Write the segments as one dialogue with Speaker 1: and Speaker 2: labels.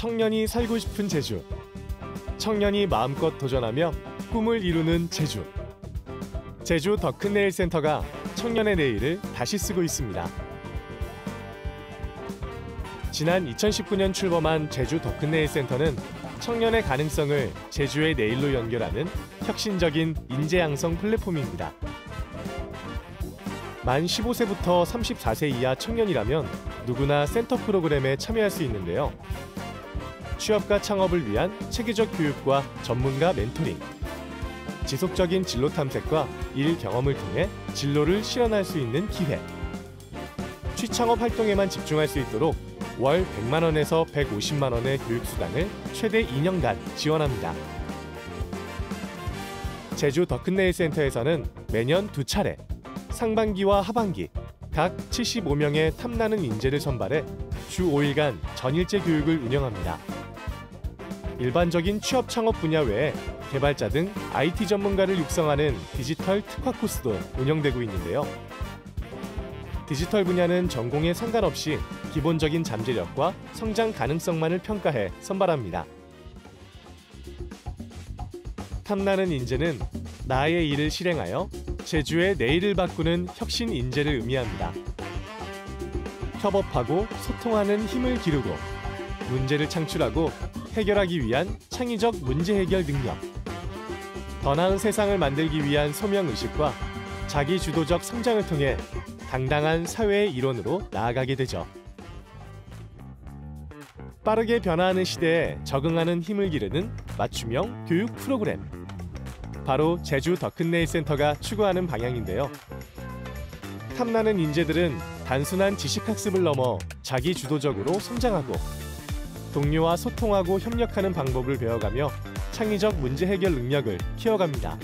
Speaker 1: 청년이 살고 싶은 제주. 청년이 마음껏 도전하며 꿈을 이루는 제주. 제주 더 큰 내일 센터가 청년의 내일을 다시 쓰고 있습니다. 지난 2019년 출범한 제주 더 큰 내일 센터는 청년의 가능성을 제주의 내일로 연결하는 혁신적인 인재 양성 플랫폼입니다. 만 15세부터 34세 이하 청년이라면 누구나 센터 프로그램에 참여할 수 있는데요. 취업과 창업을 위한 체계적 교육과 전문가 멘토링, 지속적인 진로 탐색과 일 경험을 통해 진로를 실현할 수 있는 기회, 취창업 활동에만 집중할 수 있도록 월 100만 원에서 150만 원의 교육수당을 최대 2년간 지원합니다. 제주 더 큰 내일 센터에서는 매년 2차례 상반기와 하반기 각 75명의 탐나는 인재를 선발해 주 5일간 전일제 교육을 운영합니다. 일반적인 취업 창업 분야 외에 개발자 등 IT 전문가를 육성하는 디지털 특화 코스도 운영되고 있는데요. 디지털 분야는 전공에 상관없이 기본적인 잠재력과 성장 가능성만을 평가해 선발합니다. 탐나는 인재는 나의 일을 실행하여 제주의 내일을 바꾸는 혁신 인재를 의미합니다. 협업하고 소통하는 힘을 기르고 문제를 창출하고 해결하기 위한 창의적 문제 해결 능력, 더 나은 세상을 만들기 위한 소명의식과 자기주도적 성장을 통해 당당한 사회의 일원으로 나아가게 되죠. 빠르게 변화하는 시대에 적응하는 힘을 기르는 맞춤형 교육 프로그램. 바로 제주 더 큰 내일 센터가 추구하는 방향인데요. 탐나는 인재들은 단순한 지식학습을 넘어 자기주도적으로 성장하고 동료와 소통하고 협력하는 방법을 배워가며 창의적 문제 해결 능력을 키워갑니다.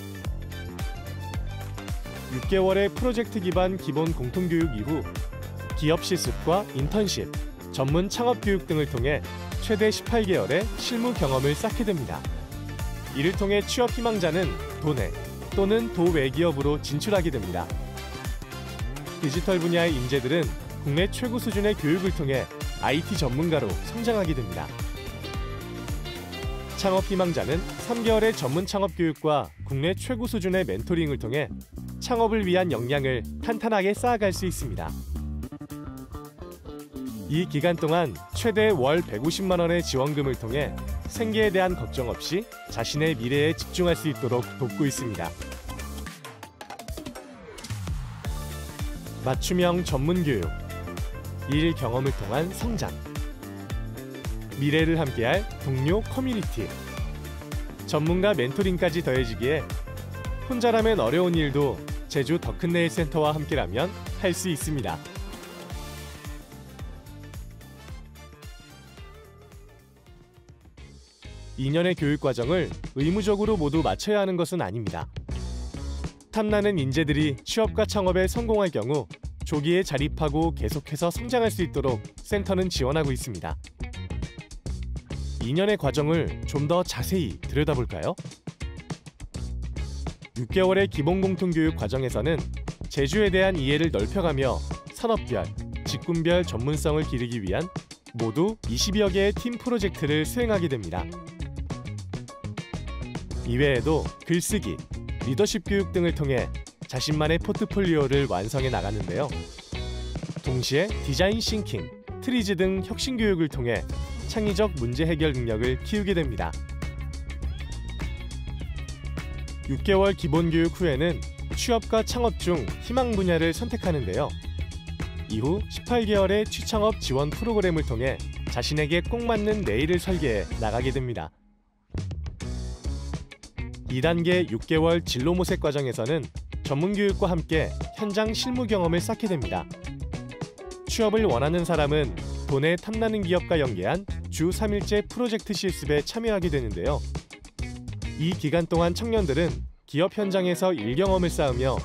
Speaker 1: 6개월의 프로젝트 기반 기본 공통교육 이후 기업 실습과 인턴십, 전문 창업 교육 등을 통해 최대 18개월의 실무 경험을 쌓게 됩니다. 이를 통해 취업 희망자는 도내 또는 도외 기업으로 진출하게 됩니다. 디지털 분야의 인재들은 국내 최고 수준의 교육을 통해 IT 전문가로 성장하게 됩니다. 창업 희망자는 3개월의 전문 창업 교육과 국내 최고 수준의 멘토링을 통해 창업을 위한 역량을 탄탄하게 쌓아갈 수 있습니다. 이 기간 동안 최대 월 150만 원의 지원금을 통해 생계에 대한 걱정 없이 자신의 미래에 집중할 수 있도록 돕고 있습니다. 맞춤형 전문 교육, 일 경험을 통한 성장, 미래를 함께할 동료 커뮤니티, 전문가 멘토링까지 더해지기에 혼자라면 어려운 일도 제주 더 큰 내일 센터와 함께라면 할 수 있습니다. (2년의) 교육 과정을 의무적으로 모두 마쳐야 하는 것은 아닙니다. 탐나는 인재들이 취업과 창업에 성공할 경우 조기에 자립하고 계속해서 성장할 수 있도록 센터는 지원하고 있습니다. 2년의 과정을 좀 더 자세히 들여다볼까요? 6개월의 기본 공통교육 과정에서는 제주에 대한 이해를 넓혀가며 산업별, 직군별 전문성을 기르기 위한 모두 20여 개의 팀 프로젝트를 수행하게 됩니다. 이외에도 글쓰기, 리더십 교육 등을 통해 자신만의 포트폴리오를 완성해 나가는데요. 동시에 디자인 싱킹, 트리즈 등 혁신 교육을 통해 창의적 문제 해결 능력을 키우게 됩니다. 6개월 기본 교육 후에는 취업과 창업 중 희망 분야를 선택하는데요. 이후 18개월의 취창업 지원 프로그램을 통해 자신에게 꼭 맞는 내일을 설계해 나가게 됩니다. 2단계 6개월 진로 모색 과정에서는 전문 교육과 함께 현장 실무 경험을 쌓게 됩니다. 취업을 원하는 사람은 도내 탐나는 기업과 연계한 주 3일째 프로젝트 실습에 참여하게 되는데요. 이 기간 동안 청년들은 기업 현장에서 일 경험을 쌓으며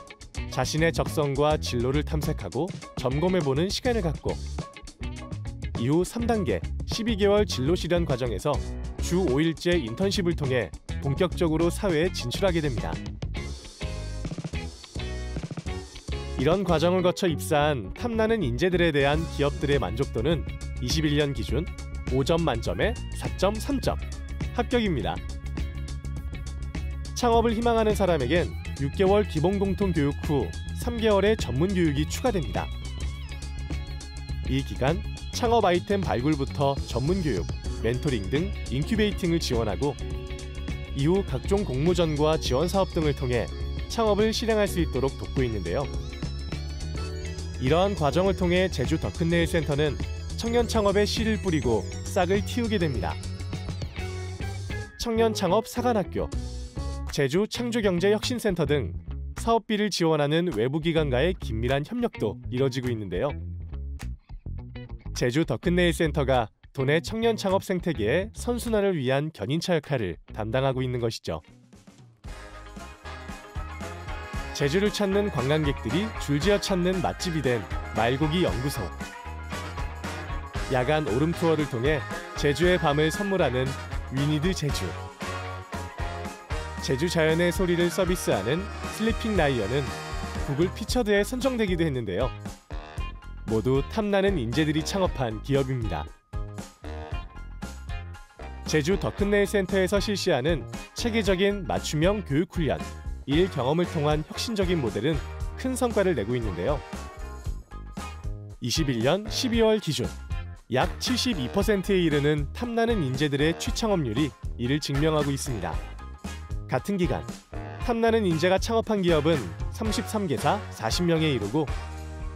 Speaker 1: 자신의 적성과 진로를 탐색하고 점검해보는 시간을 갖고 이후 3단계 12개월 진로 실현 과정에서 주 5일째 인턴십을 통해 본격적으로 사회에 진출하게 됩니다. 이런 과정을 거쳐 입사한 탐나는 인재들에 대한 기업들의 만족도는 21년 기준 5점 만점에 4.3점. 합격입니다. 창업을 희망하는 사람에겐 6개월 기본 공통 교육 후 3개월의 전문 교육이 추가됩니다. 이 기간 창업 아이템 발굴부터 전문 교육, 멘토링 등 인큐베이팅을 지원하고 이후 각종 공모전과 지원 사업 등을 통해 창업을 실행할 수 있도록 돕고 있는데요. 이러한 과정을 통해 제주 더큰네일센터는 청년 창업에 씨를 뿌리고 싹을 틔우게 됩니다. 청년 창업 사관학교, 제주 창조경제혁신센터 등 사업비를 지원하는 외부 기관과의 긴밀한 협력도 이뤄지고 있는데요. 제주 더큰네일센터가 도내 청년 창업 생태계의 선순환을 위한 견인차 역할을 담당하고 있는 것이죠. 제주를 찾는 관광객들이 줄지어 찾는 맛집이 된 말고기 연구소. 야간 오름 투어를 통해 제주의 밤을 선물하는 위니드 제주. 제주 자연의 소리를 서비스하는 슬리핑 라이언은 구글 피처드에 선정되기도 했는데요. 모두 탐나는 인재들이 창업한 기업입니다. 제주 더큰네일센터에서 실시하는 체계적인 맞춤형 교육훈련, 일 경험을 통한 혁신적인 모델은 큰 성과를 내고 있는데요. 21년 12월 기준 약 72%에 이르는 탐나는 인재들의 취창업률이 이를 증명하고 있습니다. 같은 기간 탐나는 인재가 창업한 기업은 33개사 40명에 이르고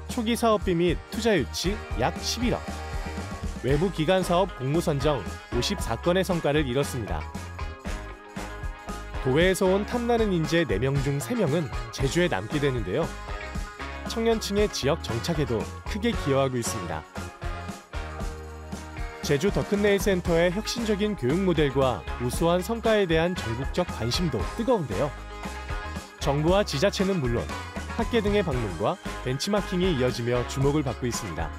Speaker 1: 초기 사업비 및 투자 유치 약 11억, 외부 기관 사업 공모 선정 54건의 성과를 이뤘습니다. 도외에서 온 탐나는 인재 4명 중 3명은 제주에 남게 되는데요. 청년층의 지역 정착에도 크게 기여하고 있습니다. 제주 더큰네일센터의 혁신적인 교육 모델과 우수한 성과에 대한 전국적 관심도 뜨거운데요. 정부와 지자체는 물론 학계 등의 방문과 벤치마킹이 이어지며 주목을 받고 있습니다.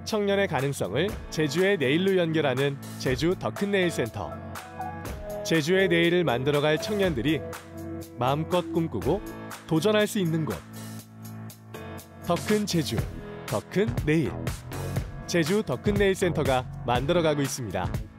Speaker 1: 청년의 가능성을 제주의 내일로 연결하는 제주 더큰네일센터. 제주의 내일을 만들어갈 청년들이 마음껏 꿈꾸고 도전할 수 있는 곳. 더 큰 제주, 더 큰 내일. 제주 더큰네일센터가 만들어가고 있습니다.